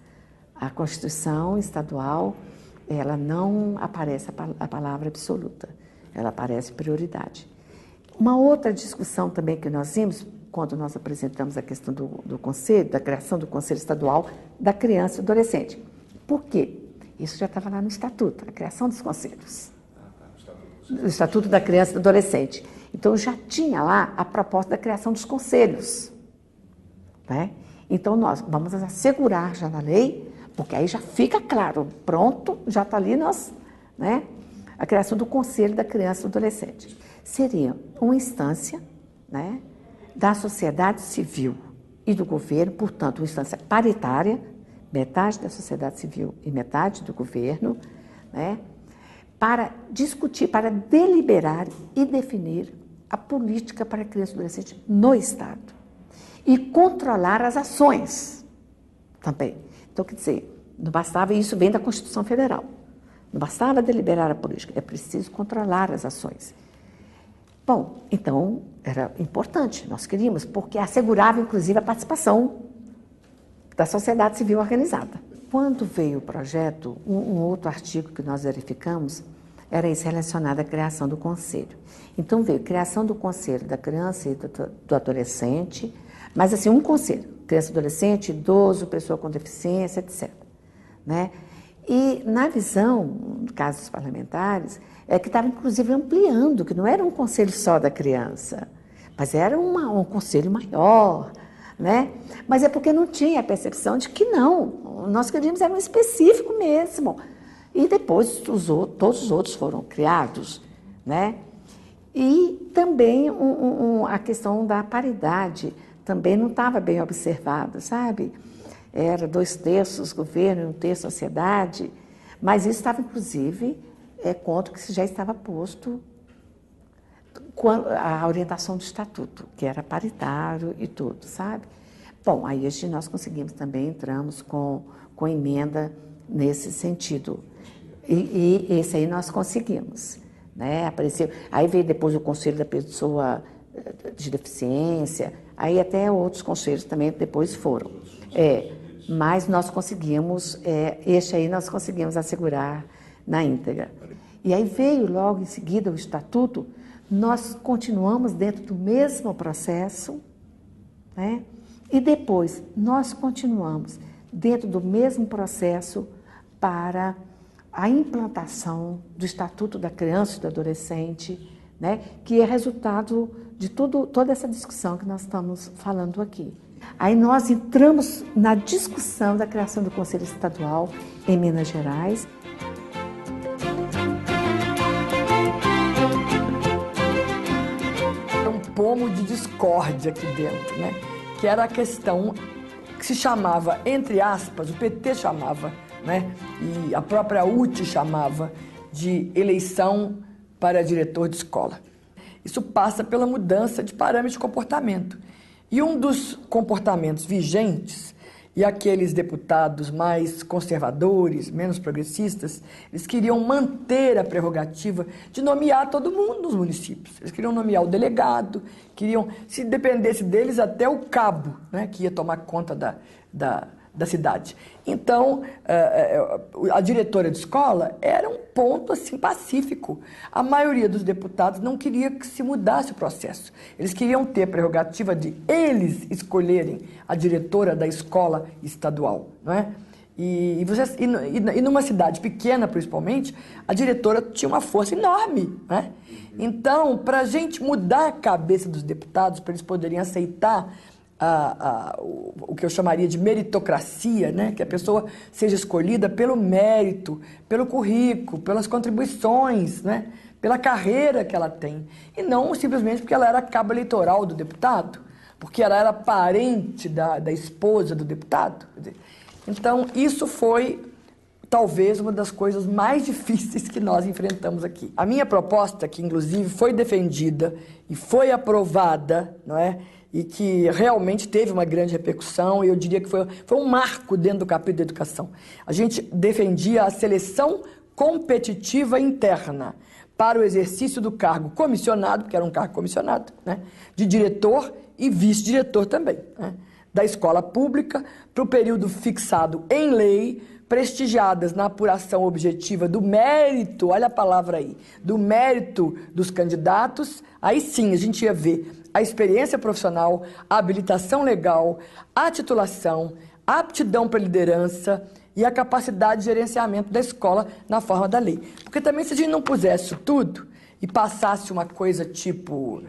A Constituição estadual, ela não aparece a palavra absoluta, ela aparece prioridade. Uma outra discussão também que nós vimos, quando nós apresentamos a questão do conselho, da criação do Conselho Estadual da Criança e Adolescente. Por quê? Isso já estava lá no Estatuto, a criação dos conselhos. No Estatuto da Criança e do Adolescente. Então, já tinha lá a proposta da criação dos conselhos. Né? Então, nós vamos assegurar já na lei, porque aí já fica claro, pronto, já está ali né, a criação do Conselho da Criança e do Adolescente. Seria uma instância, né, da sociedade civil e do governo, portanto, uma instância paritária, metade da sociedade civil e metade do governo, né, para discutir, para deliberar e definir a política para a criança e adolescente no Estado. E controlar as ações também. Então, quer dizer, não bastava, isso vem da Constituição Federal, não bastava deliberar a política, é preciso controlar as ações. Bom, então, era importante, nós queríamos, porque assegurava, inclusive, a participação da sociedade civil organizada. Quando veio o projeto, um outro artigo que nós verificamos era esse relacionado à criação do conselho. Então veio criação do conselho da criança e do adolescente, mas assim, um conselho, criança, adolescente, idoso, pessoa com deficiência, etc. Né? E na visão, no caso dos parlamentares, é que estava inclusive ampliando, que não era um conselho só da criança, mas era um conselho maior, né? Mas é porque não tinha a percepção de que não, nós queríamos era um específico mesmo. E depois todos os outros foram criados, né? E também a questão da paridade também não estava bem observada, sabe? Era 2/3 governo e 1/3 sociedade, mas isso estava, inclusive, contra o que já estava posto a orientação do Estatuto, que era paritário e tudo, sabe? Bom, aí nós conseguimos também, entramos com emenda nesse sentido. E esse aí nós conseguimos, né? Apareceu, aí veio depois o Conselho da Pessoa de Deficiência, aí até outros conselhos também depois foram. Mas nós conseguimos, este aí nós conseguimos assegurar na íntegra. E aí veio logo em seguida o Estatuto, nós continuamos dentro do mesmo processo, né? E depois nós continuamos dentro do mesmo processo para a implantação do Estatuto da Criança e do Adolescente, né, que é resultado de toda essa discussão que nós estamos falando aqui. Aí nós entramos na discussão da criação do Conselho Estadual em Minas Gerais. Um pomo de discórdia aqui dentro, né? Que era a questão que se chamava, entre aspas, o PT chamava, né? E a própria UTE chamava de eleição para diretor de escola. Isso passa pela mudança de parâmetro de comportamento. E um dos comportamentos vigentes, e aqueles deputados mais conservadores, menos progressistas, eles queriam manter a prerrogativa de nomear todo mundo nos municípios. Eles queriam nomear o delegado, queriam, se dependesse deles, até o cabo, né, que ia tomar conta da cidade. Então, a diretora de escola era um ponto assim pacífico. A maioria dos deputados não queria que se mudasse o processo. Eles queriam ter a prerrogativa de eles escolherem a diretora da escola estadual, não é? E numa cidade pequena, principalmente, a diretora tinha uma força enorme, né? Então, para a gente mudar a cabeça dos deputados, para eles poderem aceitar o que eu chamaria de meritocracia, né? Que a pessoa seja escolhida pelo mérito, pelo currículo, pelas contribuições, né? Pela carreira que ela tem, e não simplesmente porque ela era cabo eleitoral do deputado, porque ela era parente da esposa do deputado. Então, isso foi talvez uma das coisas mais difíceis que nós enfrentamos aqui. A minha proposta, que inclusive foi defendida e foi aprovada, não é? e que realmente teve uma grande repercussão, e eu diria que foi um marco dentro do capítulo da educação. A gente defendia a seleção competitiva interna para o exercício do cargo comissionado, porque era um cargo comissionado, né, de diretor e vice-diretor também, né, da escola pública, para o período fixado em lei, prestigiadas na apuração objetiva do mérito, olha a palavra aí, do mérito dos candidatos. Aí sim a gente ia ver a experiência profissional, a habilitação legal, a titulação, a aptidão para liderança e a capacidade de gerenciamento da escola na forma da lei. Porque também se a gente não pusesse tudo e passasse uma coisa tipo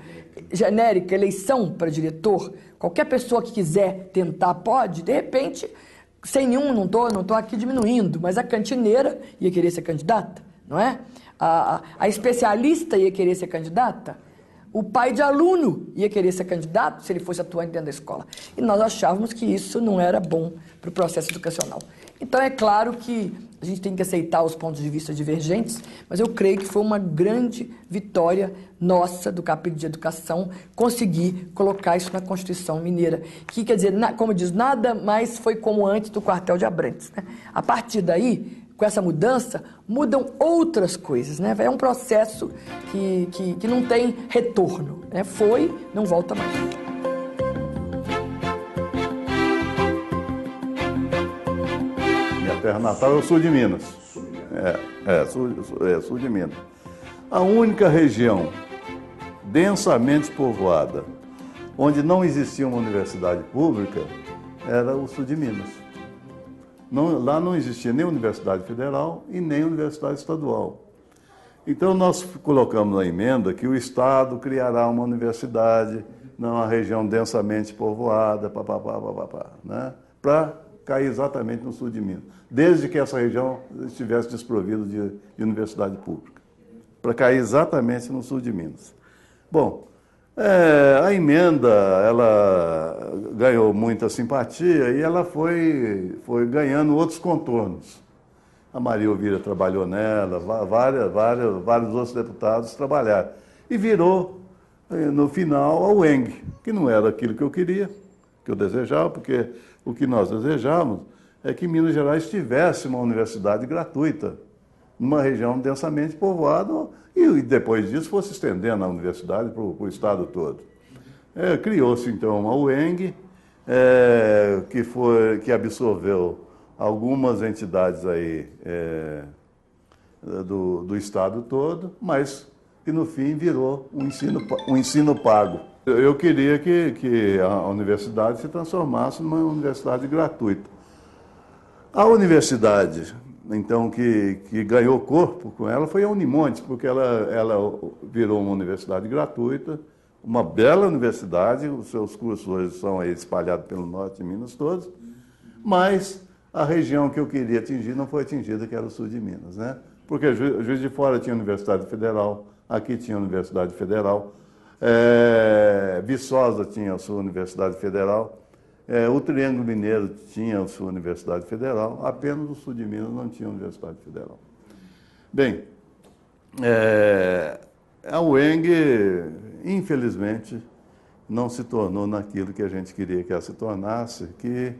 genérica, eleição para diretor, qualquer pessoa que quiser tentar pode, de repente, sem nenhum, não tô aqui diminuindo, mas a cantineira ia querer ser candidata, não é? A especialista ia querer ser candidata, o pai de aluno ia querer ser candidato se ele fosse atuante dentro da escola. E nós achávamos que isso não era bom para o processo educacional. Então, é claro que a gente tem que aceitar os pontos de vista divergentes, mas eu creio que foi uma grande vitória nossa, do capítulo de educação, conseguir colocar isso na Constituição Mineira. Que, quer dizer, como diz, nada mais foi como antes do quartel de Abrantes, né? A partir daí, com essa mudança, mudam outras coisas, né? É um processo que não tem retorno, né? Foi, não volta mais. Minha terra natal é o sul de Minas. Sul de Minas. A única região densamente povoada onde não existia uma universidade pública era o sul de Minas. Lá não existia nem universidade federal e nem universidade estadual. Então, nós colocamos na emenda que o Estado criará uma universidade numa região densamente povoada, né, para cair exatamente no sul de Minas, desde que essa região estivesse desprovida de universidade pública, para cair exatamente no sul de Minas. Bom, a emenda, ela ganhou muita simpatia e ela foi ganhando outros contornos. A Maria Elvira trabalhou nela, vários outros deputados trabalharam. E virou, no final, a UENG, que não era aquilo que eu queria, que eu desejava, porque o que nós desejávamos é que Minas Gerais tivesse uma universidade gratuita, numa região densamente povoada, e depois disso fosse estendendo a universidade para o estado todo. Criou-se então a UENG, que absorveu algumas entidades aí do estado todo, mas que no fim virou um ensino pago. Eu queria que a universidade se transformasse numa universidade gratuita. A universidade, então, que ganhou corpo com ela foi a Unimontes, porque ela virou uma universidade gratuita, uma bela universidade, os seus cursos hoje são aí espalhados pelo norte de Minas todos, mas a região que eu queria atingir não foi atingida, que era o sul de Minas, né? Porque Juiz de Fora tinha Universidade Federal, aqui tinha Universidade Federal, Viçosa tinha a sua Universidade Federal, o Triângulo Mineiro tinha a sua Universidade Federal, apenas o sul de Minas não tinha Universidade Federal. Bem, a UENG, infelizmente, não se tornou naquilo que a gente queria que ela se tornasse, que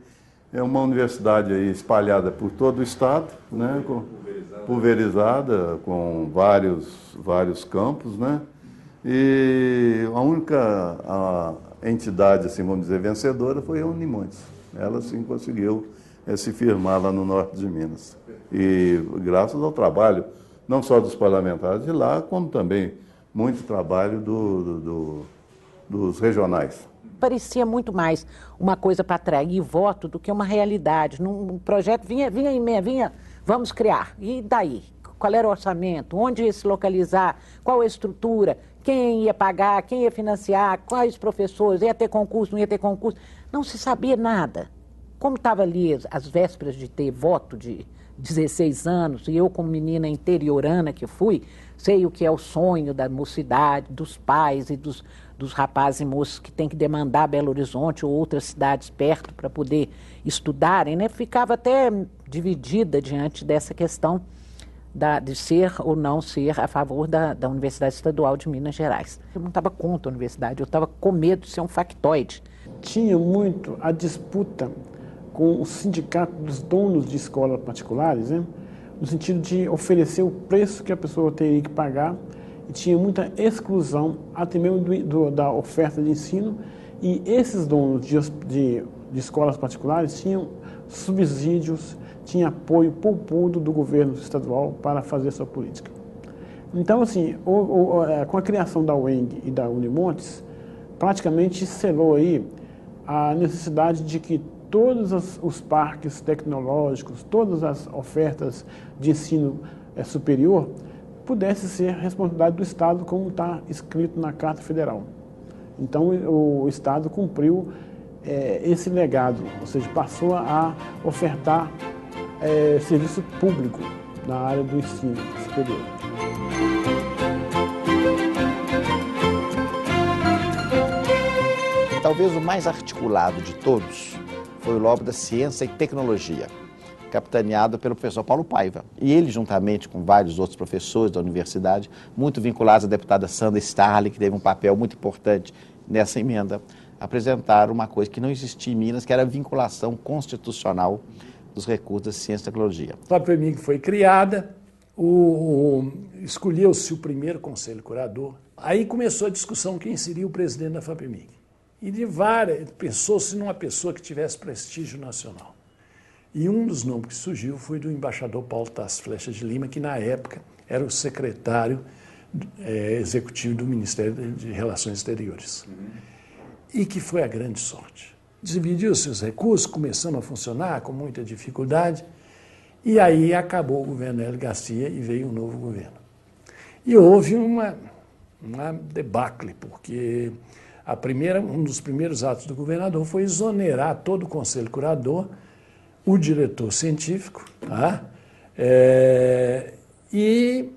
é uma universidade aí espalhada por todo o estado, né, pulverizada, com vários campos, né, e a única entidade, assim, vamos dizer, vencedora foi a Unimontes. Ela, sim, conseguiu se firmar lá no norte de Minas. E graças ao trabalho, não só dos parlamentares de lá, como também muito trabalho dos regionais. Parecia muito mais uma coisa para atrair voto do que uma realidade. Num projeto vinha, vamos criar. E daí? Qual era o orçamento? Onde ia se localizar? Qual a estrutura? Quem ia pagar? Quem ia financiar? Quais professores? Ia ter concurso? Não ia ter concurso? Não se sabia nada. Como estava ali as vésperas de ter voto de 16 anos, e eu como menina interiorana que fui, sei o que é o sonho da mocidade, dos pais e dos rapazes e moças que têm que demandar Belo Horizonte ou outras cidades perto para poder estudarem, né? Ficava até dividida diante dessa questão de ser ou não ser a favor da Universidade Estadual de Minas Gerais. Eu não estava contra a universidade, eu estava com medo de ser um factoide. Tinha muito a disputa com o sindicato dos donos de escolas particulares, né? No sentido de oferecer o preço que a pessoa teria que pagar, e tinha muita exclusão até mesmo da oferta de ensino, e esses donos de escolas particulares tinham subsídios, tinha apoio poupudo do governo estadual para fazer sua política. Então, assim, com a criação da UENG e da Unimontes, praticamente selou aí a necessidade de que todos os parques tecnológicos, todas as ofertas de ensino superior pudessem ser responsabilidade do Estado, como está escrito na Carta Federal. Então, o Estado cumpriu esse legado, ou seja, passou a ofertar serviço público na área do ensino superior. Talvez o mais articulado de todos foi o lobby da ciência e tecnologia, capitaneado pelo professor Paulo Paiva. E ele, juntamente com vários outros professores da universidade, muito vinculados à deputada Sandra Starling, que teve um papel muito importante nessa emenda, apresentaram uma coisa que não existia em Minas, que era a vinculação constitucional dos recursos da ciência e tecnologia. A FAPEMIG foi criada, escolheu-se o primeiro conselho curador, aí começou a discussão quem seria o presidente da FAPEMIG. E pensou-se numa pessoa que tivesse prestígio nacional. E um dos nomes que surgiu foi do embaixador Paulo Tassi Flecha de Lima, que na época era o secretário executivo do Ministério de Relações Exteriores. E que foi a grande sorte. Dividiu seus recursos, começando a funcionar com muita dificuldade, e aí acabou o governo Hélio Garcia e veio um novo governo. E houve uma debacle, porque um dos primeiros atos do governador foi exonerar todo o conselho curador, o diretor científico, e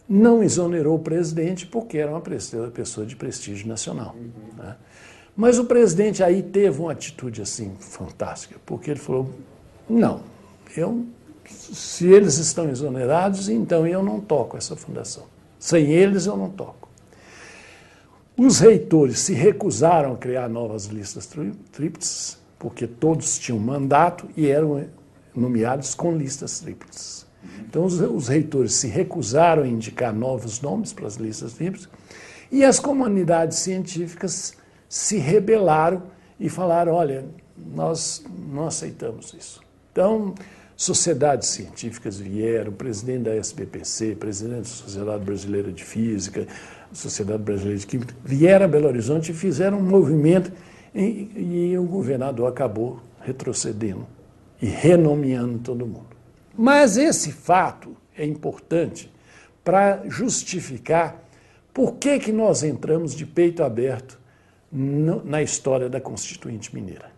não exonerou o presidente porque era uma pessoa de prestígio nacional. Mas o presidente aí teve uma atitude assim fantástica, porque ele falou, não, se eles estão exonerados, então eu não toco essa fundação. Sem eles eu não toco. Os reitores se recusaram a criar novas listas tríplices, porque todos tinham mandato e eram nomeados com listas tríplices. Então, os reitores se recusaram a indicar novos nomes para as listas tríplices e as comunidades científicas se rebelaram e falaram, olha, nós não aceitamos isso. Então, sociedades científicas vieram, o presidente da SBPC, presidente da Sociedade Brasileira de Física, Sociedade Brasileira de Química, vieram a Belo Horizonte e fizeram um movimento e o governador acabou retrocedendo e renomeando todo mundo. Mas esse fato é importante para justificar por que nós entramos de peito aberto na história da Constituinte Mineira.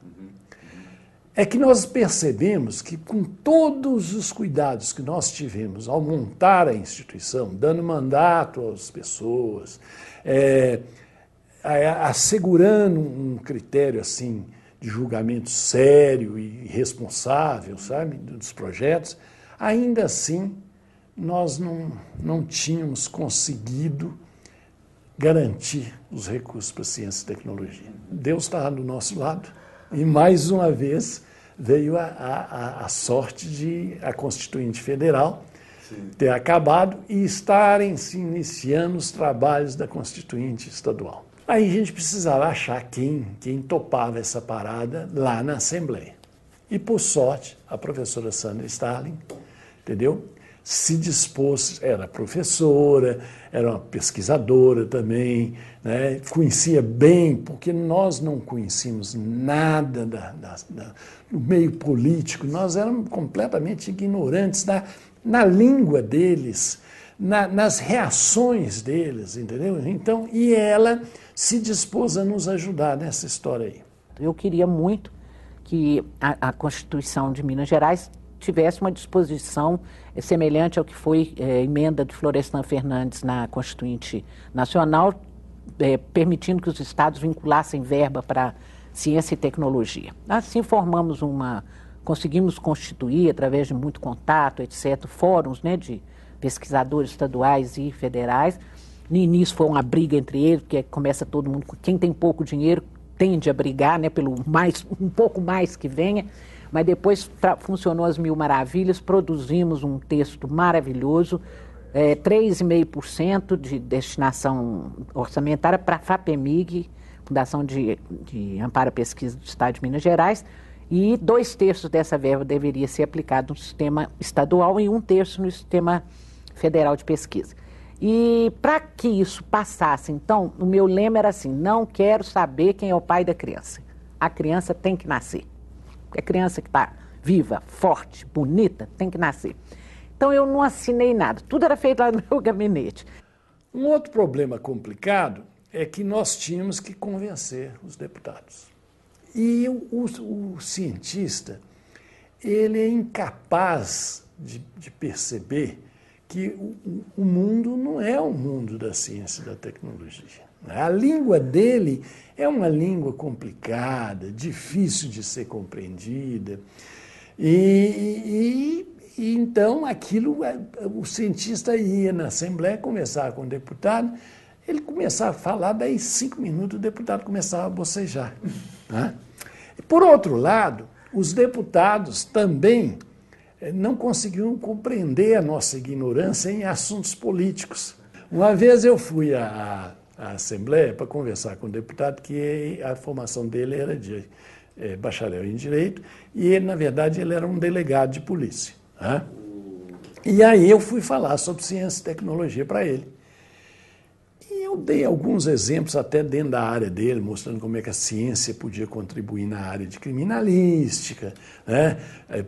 É que nós percebemos que com todos os cuidados que nós tivemos ao montar a instituição, dando mandato às pessoas, assegurando um critério assim de julgamento sério e responsável, sabe, dos projetos, ainda assim nós não tínhamos conseguido garantir os recursos para ciência e tecnologia. Deus estava do nosso lado e mais uma vez veio a sorte de a Constituinte Federal ter acabado e estarem se iniciando os trabalhos da Constituinte Estadual. Aí a gente precisava achar quem topava essa parada lá na Assembleia. E, por sorte, a professora Sandra Starling, entendeu? Se dispôs, era professora, era uma pesquisadora também, né? Conhecia bem, porque nós não conhecíamos nada do meio político, nós éramos completamente ignorantes na língua deles, nas reações deles, entendeu? Então, e ela se dispôs a nos ajudar nessa história aí. Eu queria muito que a Constituição de Minas Gerais tivesse uma disposição semelhante ao que foi a emenda de Florestan Fernandes na Constituinte Nacional, permitindo que os estados vinculassem verba para ciência e tecnologia. Assim formamos uma conseguimos constituir, através de muito contato, etc., fóruns, né, de pesquisadores estaduais e federais. No início foi uma briga entre eles, porque começa todo mundo, quem tem pouco dinheiro tende a brigar, né, pelo um pouco mais que venha, mas depois funcionou às mil maravilhas, produzimos um texto maravilhoso, 3,5% de destinação orçamentária para a FAPEMIG, Fundação de Amparo à Pesquisa do Estado de Minas Gerais, e 2/3 dessa verba deveria ser aplicado no sistema estadual e 1/3 no sistema federal de pesquisa. E para que isso passasse, então, o meu lema era assim: não quero saber quem é o pai da criança. A criança tem que nascer. A criança que está viva, forte, bonita, tem que nascer. Então eu não assinei nada. Tudo era feito lá no meu gabinete. Um outro problema complicado é que nós tínhamos que convencer os deputados. E o cientista, ele é incapaz de perceber que o mundo não é o mundo da ciência e da tecnologia. A língua dele é uma língua complicada, difícil de ser compreendida. E então aquilo, o cientista ia na Assembleia, conversar com o deputado, ele começava a falar, daí 5 minutos o deputado começava a bocejar. Né? Por outro lado, os deputados também não conseguiram compreender a nossa ignorância em assuntos políticos. Uma vez eu fui à Assembleia para conversar com o deputado, que a formação dele era de bacharel em Direito, e ele, na verdade, ele era um delegado de polícia. Né? E aí eu fui falar sobre ciência e tecnologia para ele. E eu dei alguns exemplos até dentro da área dele, mostrando como é que a ciência podia contribuir na área de criminalística, né?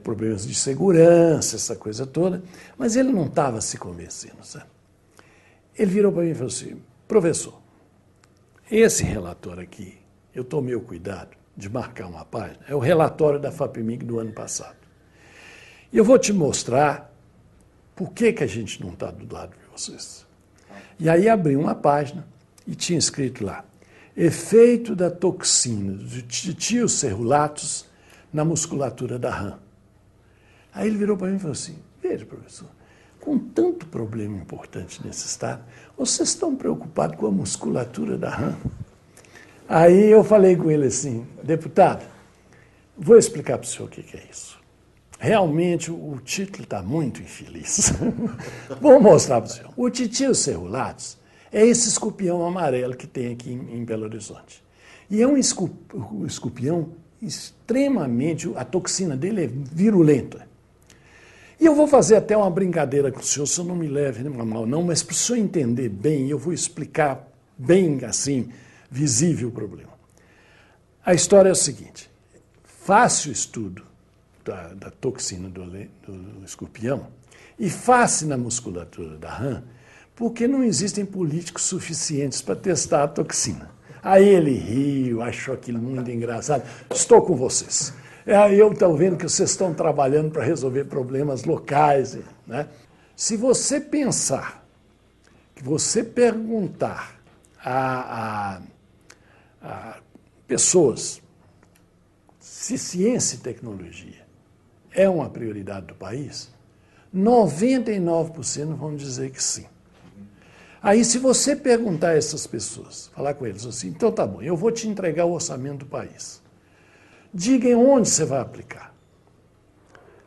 Problemas de segurança, essa coisa toda. Mas ele não estava se convencendo, sabe? Ele virou para mim e falou assim: professor, esse relatório aqui, eu tomei o cuidado de marcar uma página, é o relatório da FAPEMIG do ano passado. E eu vou te mostrar por que a gente não está do lado de vocês. E aí abri uma página e tinha escrito lá: efeito da toxina de tiocerulatos na musculatura da rã. Aí ele virou para mim e falou assim: veja, professor, com tanto problema importante nesse estado, vocês estão preocupados com a musculatura da rã? Aí eu falei com ele assim: deputado, vou explicar para o senhor o que é isso. Realmente o título está muito infeliz. Vou mostrar para o senhor. O titiocerulatos é esse escorpião amarelo que tem aqui em Belo Horizonte. E é um escorpião extremamente, a toxina dele é virulenta. E eu vou fazer até uma brincadeira com o senhor não me leve mal não, mas para o senhor entender bem, eu vou explicar bem assim, visível o problema. A história é o seguinte: faça o estudo da toxina do escorpião e faça na musculatura da rã, porque não existem políticos suficientes para testar a toxina. Aí ele riu, achou aquilo muito engraçado. Estou com vocês. Aí eu estou vendo que vocês estão trabalhando para resolver problemas locais. Né? Se você pensar, que você perguntar a pessoas se ciência e tecnologia é uma prioridade do país, 99% vão dizer que sim. Aí, se você perguntar a essas pessoas, falar com eles assim: então tá bom, eu vou te entregar o orçamento do país. Diga onde você vai aplicar.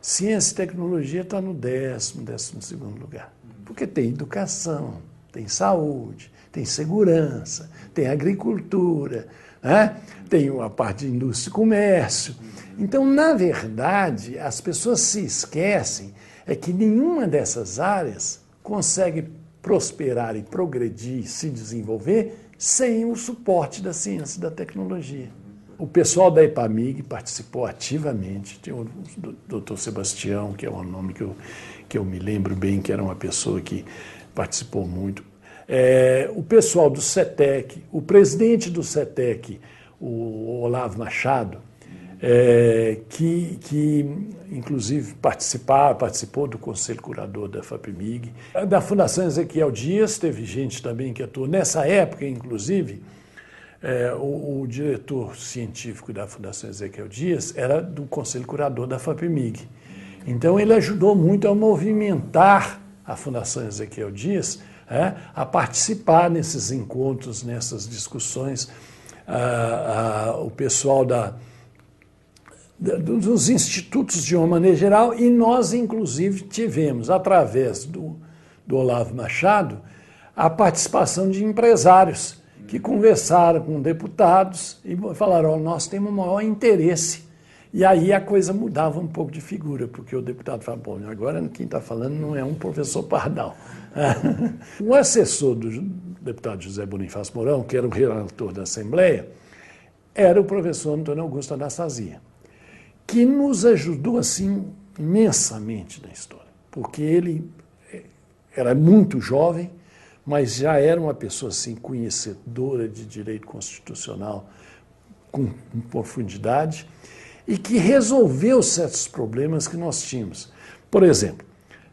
Ciência e tecnologia está no 12º lugar. Porque tem educação, tem saúde, tem segurança, tem agricultura, né? Tem a parte de indústria e comércio. Então, na verdade, as pessoas se esquecem que nenhuma dessas áreas consegue prosperar e progredir, se desenvolver, sem o suporte da ciência e da tecnologia. O pessoal da EPAMIG participou ativamente. Tem o Dr. Sebastião, que é um nome que eu me lembro bem, que era uma pessoa que participou muito. O pessoal do CETEC, o presidente do CETEC, o Olavo Machado, que inclusive participou do Conselho Curador da FAPEMIG. Da Fundação Ezequiel Dias, teve gente também que atuou. Nessa época, inclusive, o diretor científico da Fundação Ezequiel Dias era do Conselho Curador da FAPEMIG. Então, ele ajudou muito a movimentar a Fundação Ezequiel Dias a participar nesses encontros, nessas discussões. O pessoal dos institutos de uma maneira geral, e nós, inclusive, tivemos, através do Olavo Machado, a participação de empresários que conversaram com deputados e falaram, nós temos o maior interesse. E aí a coisa mudava um pouco de figura, porque o deputado fala, bom, agora quem está falando não é um professor Pardal. O assessor do deputado José Bonifácio Mourão, que era o relator da Assembleia, era o professor Antônio Augusto Anastasia, que nos ajudou assim imensamente na história, porque ele era muito jovem, mas já era uma pessoa assim, conhecedora de direito constitucional com profundidade e que resolveu certos problemas que nós tínhamos. Por exemplo,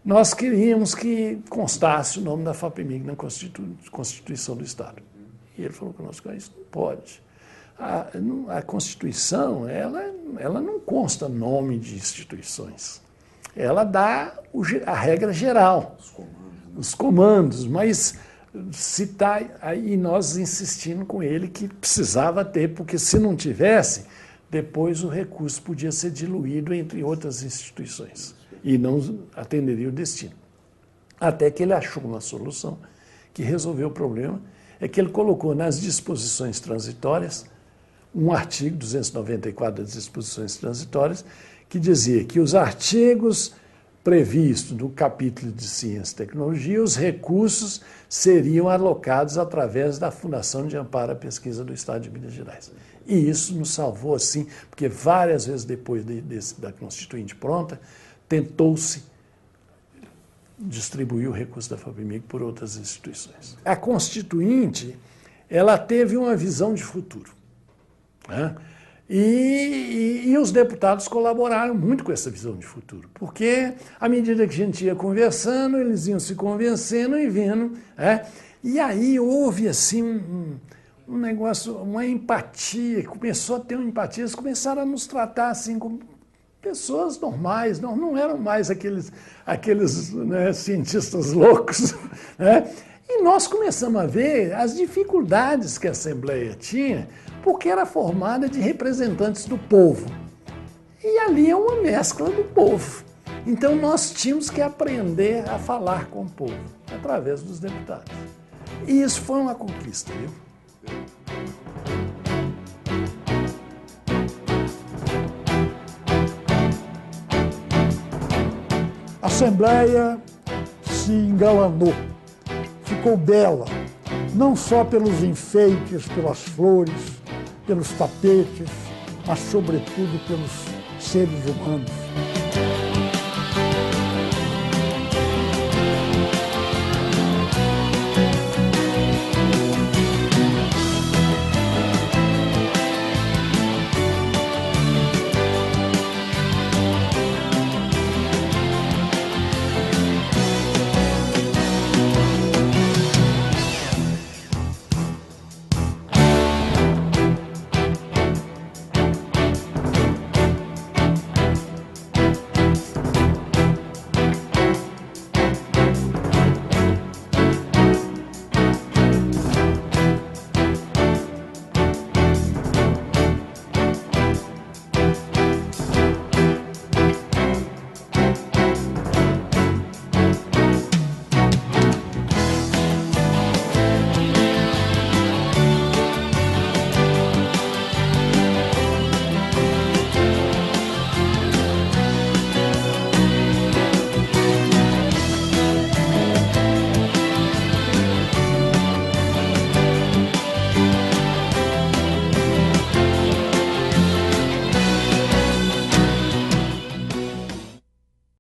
nós queríamos que constasse o nome da FAPEMIG na Constituição do Estado. E ele falou para nós, isso não pode. A Constituição, ela não consta nome de instituições. Ela dá a regra geral, os comandos, mas aí nós insistindo com ele que precisava ter, porque se não tivesse, depois o recurso podia ser diluído entre outras instituições e não atenderia o destino. Até que ele achou uma solução que resolveu o problema, é que ele colocou nas disposições transitórias um artigo 294 das disposições transitórias que dizia que os artigos previsto no capítulo de Ciência e Tecnologia, os recursos seriam alocados através da Fundação de Amparo à Pesquisa do Estado de Minas Gerais. E isso nos salvou, assim, porque várias vezes depois da Constituinte pronta, tentou-se distribuir o recurso da FAPEMIG por outras instituições. A Constituinte, ela teve uma visão de futuro, né? E os deputados colaboraram muito com essa visão de futuro, porque à medida que a gente ia conversando, eles iam se convencendo e vendo, e aí houve assim um negócio, uma empatia, começou a ter uma empatia, eles começaram a nos tratar assim como pessoas normais, não eram mais aqueles né, cientistas loucos, né? E nós começamos a ver as dificuldades que a Assembleia tinha, porque era formada de representantes do povo. E ali é uma mescla do povo. Então nós tínhamos que aprender a falar com o povo, através dos deputados. E isso foi uma conquista, viu? A Assembleia se engalanou, ficou bela, não só pelos enfeites, pelas flores, pelos tapetes, mas sobretudo pelos seres humanos.